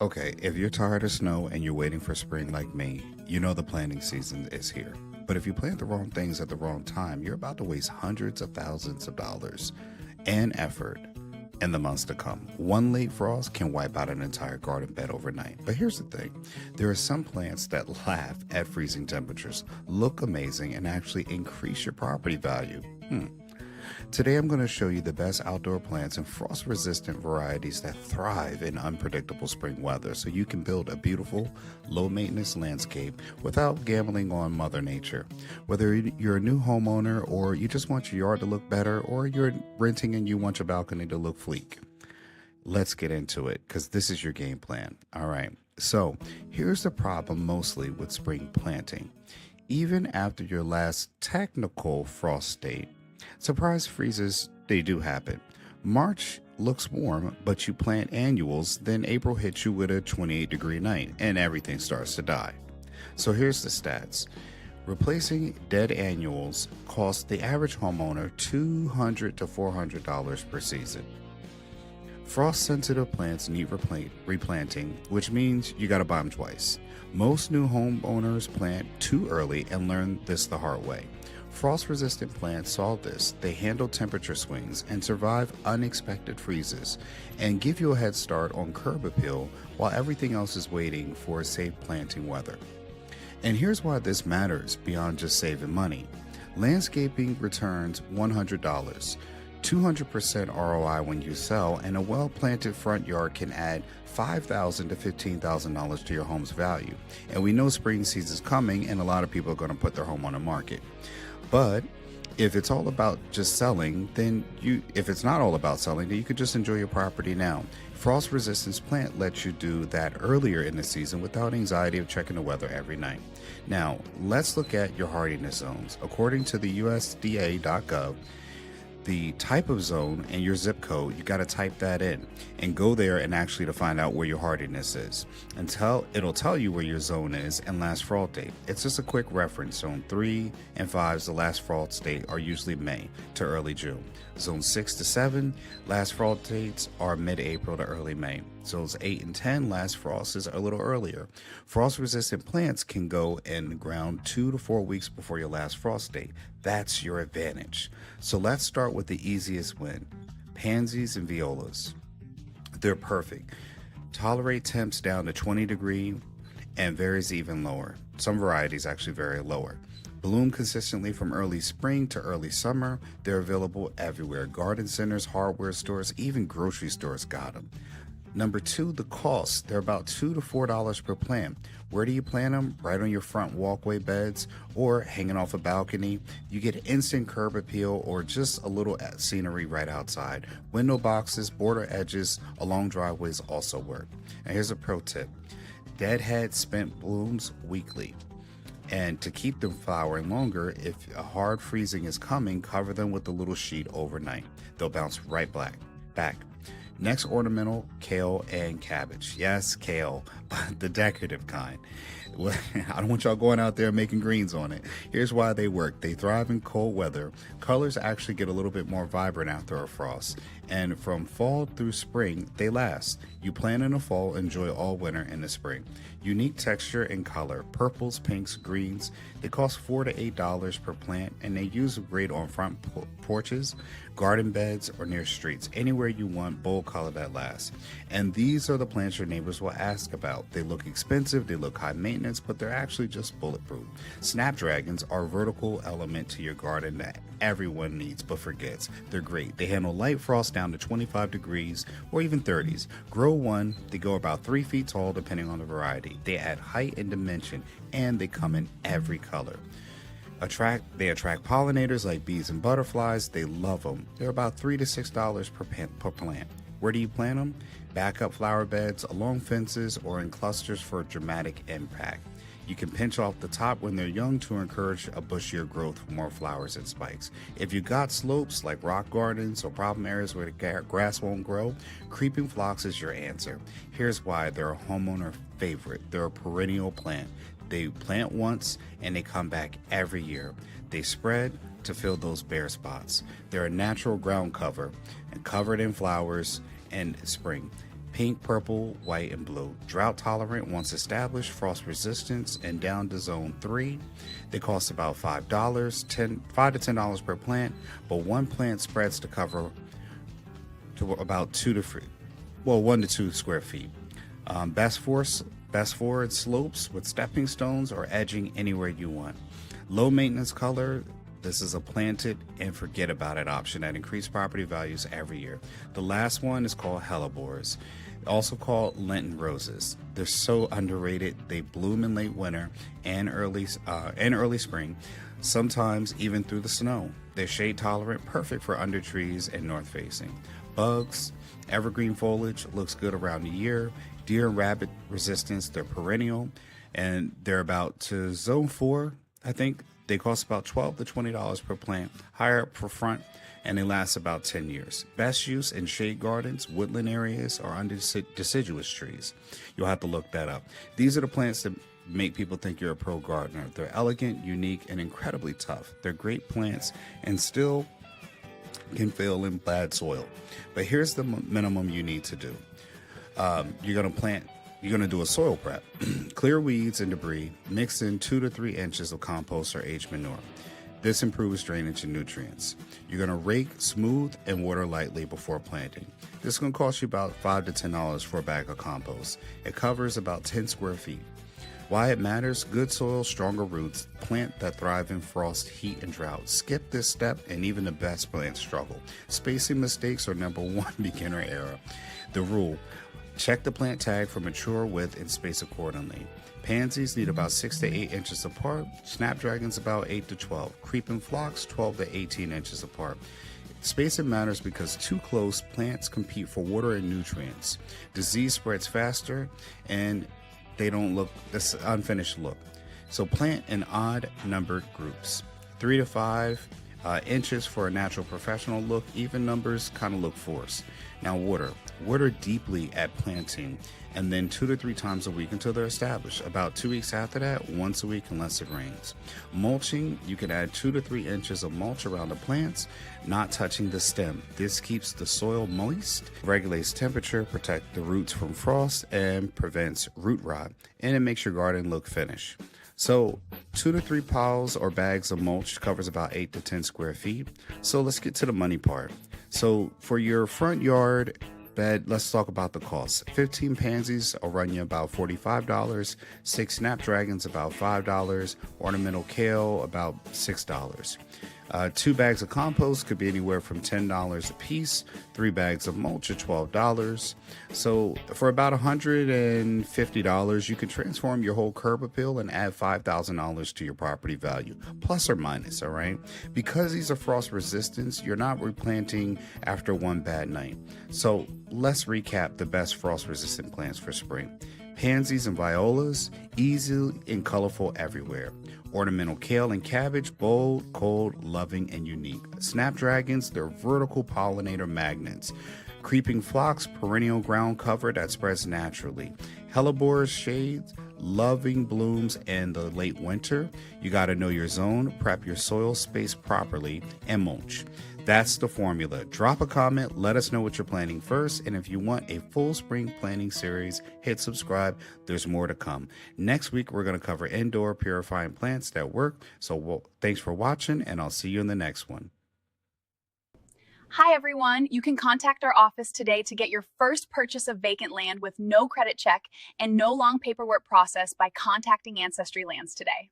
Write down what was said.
Okay, if you're tired of snow and you're waiting for spring like me, you know the planting season is here. But if you plant the wrong things at the wrong time, you're about to waste hundreds of thousands of dollars and effort in the months to come. One late frost can wipe out an entire garden bed overnight. But here's the thing, there are some plants that laugh at freezing temperatures, look amazing, and actually increase your property value. Today I'm going to show you the best outdoor plants and frost-resistant varieties that thrive in unpredictable spring weather so you can build a beautiful, low-maintenance landscape without gambling on Mother Nature. Whether you're a new homeowner or you just want your yard to look better or you're renting and you want your balcony to look sleek, let's get into it because this is your game plan. All right, so here's the problem mostly with spring planting. Even after your last technical frost state, surprise freezes, they do happen. March looks warm, but you plant annuals, then April hits you with a 28-degree night, and everything starts to die. So here's the stats. Replacing dead annuals costs the average homeowner $200 to $400 per season. Frost-sensitive plants need replanting, which means you gotta buy them twice. Most new homeowners plant too early and learn this the hard way. Frost-resistant plants solve this. They handle temperature swings and survive unexpected freezes and give you a head start on curb appeal while everything else is waiting for safe planting weather. And here's why this matters beyond just saving money. Landscaping returns $100, 200% ROI when you sell, and a well-planted front yard can add $5,000 to $15,000 to your home's value. And we know spring season's coming and a lot of people are going to put their home on the market. But if it's all about just selling, if it's not all about selling, then you could just enjoy your property now. Frost resistance plant lets you do that earlier in the season without anxiety of checking the weather every night. Now, let's look at your hardiness zones. According to the USDA.gov, the type of zone and your zip code, you got to type that in and go there and actually to find out where your hardiness is. It'll tell you where your zone is and last frost date. It's just a quick reference. Zone 3 and 5's the last frost date are usually May to early June. Zone 6 to 7, last frost dates are mid-April to early May. Zones 8 and 10, last frost is a little earlier. Frost-resistant plants can go in the ground 2 to 4 weeks before your last frost date. That's your advantage. So let's start with the easiest win. Pansies and violas. They're perfect. Tolerate temps down to 20 degrees and varies even lower. Some varieties actually vary lower. Bloom consistently from early spring to early summer. They're available everywhere. Garden centers, hardware stores, even grocery stores got them. Number 2, the cost. They're about $2 to $4 per plant. Where do you plant them? Right on your front walkway beds or hanging off a balcony. You get instant curb appeal or just a little scenery right outside. Window boxes, border edges, along driveways also work. And here's a pro tip. Deadhead spent blooms weekly. And to keep them flowering longer, if a hard freezing is coming, cover them with a little sheet overnight. They'll bounce right back. Next, ornamental, kale and cabbage. Yes, kale, but the decorative kind. Well, I don't want y'all going out there making greens on it. Here's why they work. They thrive in cold weather. Colors actually get a little bit more vibrant after a frost. And from fall through spring, they last. You plant in the fall, enjoy all winter in the spring. Unique texture and color. Purples, pinks, greens. They cost $4 to $8 per plant, and they use great on front porches, garden beds, or near streets. Anywhere you want, bold color that lasts. And these are the plants your neighbors will ask about. They look expensive, they look high maintenance, but they're actually just bulletproof. Snapdragons are a vertical element to your garden that everyone needs but forgets. They're great. They handle light frost down to 25 degrees or even 30s. Grow one, they go about 3 feet tall depending on the variety. They add height and dimension, and they come in every color. They attract pollinators like bees and butterflies. They love them. They're about $3 to $6 per plant. Where do you plant them? Backup flower beds, along fences, or in clusters for dramatic impact. You can pinch off the top when they're young to encourage a bushier growth for more flowers and spikes. If you got slopes like rock gardens or problem areas where the grass won't grow, creeping phlox is your answer. Here's why they're a homeowner favorite. They're a perennial plant. They plant once and they come back every year. They spread to fill those bare spots. They're a natural ground cover and covered in flowers in spring. Pink, purple, white, and blue. Drought tolerant once established, frost resistance, and down to zone 3. They cost about $5, $5 to $10 per plant, but one plant spreads to cover to about 1 to 2 square feet. Best forward slopes with stepping stones or edging anywhere you want. Low maintenance color. This is a planted and forget about it option that increases property values every year. The last one is called hellebores, also called Lenten roses. They're so underrated. They bloom in late winter and early spring, sometimes even through the snow. They're shade tolerant, perfect for under trees and north facing. Bugs, evergreen foliage, looks good around the year. Deer and rabbit resistance, they're perennial, and they're about to zone 4, I think. They cost about $12 to $20 per plant, higher up for front, and they last about 10 years. Best use in shade gardens, woodland areas, or under deciduous trees. You'll have to look that up. These are the plants that make people think you're a pro gardener. They're elegant, unique, and incredibly tough. They're great plants and still can fail in bad soil. But here's the minimum you need to do. You're going to do a soil prep. Clear weeds and debris. Mix in 2 to 3 inches of compost or aged manure. This improves drainage and nutrients. You're going to rake, smooth, and water lightly before planting. This is going to cost you about $5 to $10 for a bag of compost. It covers about 10 square feet. Why it matters: good soil, stronger roots, plant that thrive in frost, heat, and drought. Skip this step and even the best plants struggle. Spacing mistakes are number one beginner error. The rule: check the plant tag for mature width and space accordingly. Pansies need about 6 to 8 inches apart. Snapdragons about 8 to 12. Creeping phlox 12 to 18 inches apart. Spacing matters because too close plants compete for water and nutrients. Disease spreads faster and they don't look this unfinished look. So plant in odd numbered groups. 3 to 5 inches for a natural professional look. Even numbers kind of look forced. Now water deeply at planting, and then 2 to 3 times a week until they're established. About 2 weeks after that, once a week unless it rains. Mulching: you can add 2 to 3 inches of mulch around the plants, not touching the stem. This keeps the soil moist, regulates temperature, protects the roots from frost, and prevents root rot, and it makes your garden look finished. So 2 to 3 piles or bags of mulch covers about 8 to 10 square feet. So let's get to the money part. So for your front yard bed, let's talk about the cost. 15 pansies will run you about $45. 6 snapdragons about $5. Ornamental kale about $6. 2 bags of compost could be anywhere from $10 a piece. 3 bags of mulch at $12. So for about $150, you can transform your whole curb appeal and add $5,000 to your property value, plus or minus, all right? Because these are frost resistant, you're not replanting after one bad night. So let's recap the best frost resistant plants for spring. Pansies and violas, easy and colorful everywhere. Ornamental kale and cabbage, bold, cold, loving, and unique. Snapdragons, they're vertical pollinator magnets. Creeping phlox, perennial ground cover that spreads naturally. Hellebores, shades, loving blooms in the late winter. You got to know your zone, prep your soil space properly, and mulch. That's the formula. Drop a comment, let us know what you're planning first, and if you want a full spring planning series, hit subscribe. There's more to come. Next week, we're going to cover indoor purifying plants that work. So thanks for watching, and I'll see you in the next one. Hi everyone, you can contact our office today to get your first purchase of vacant land with no credit check and no long paperwork process by contacting Ancestry Lands today.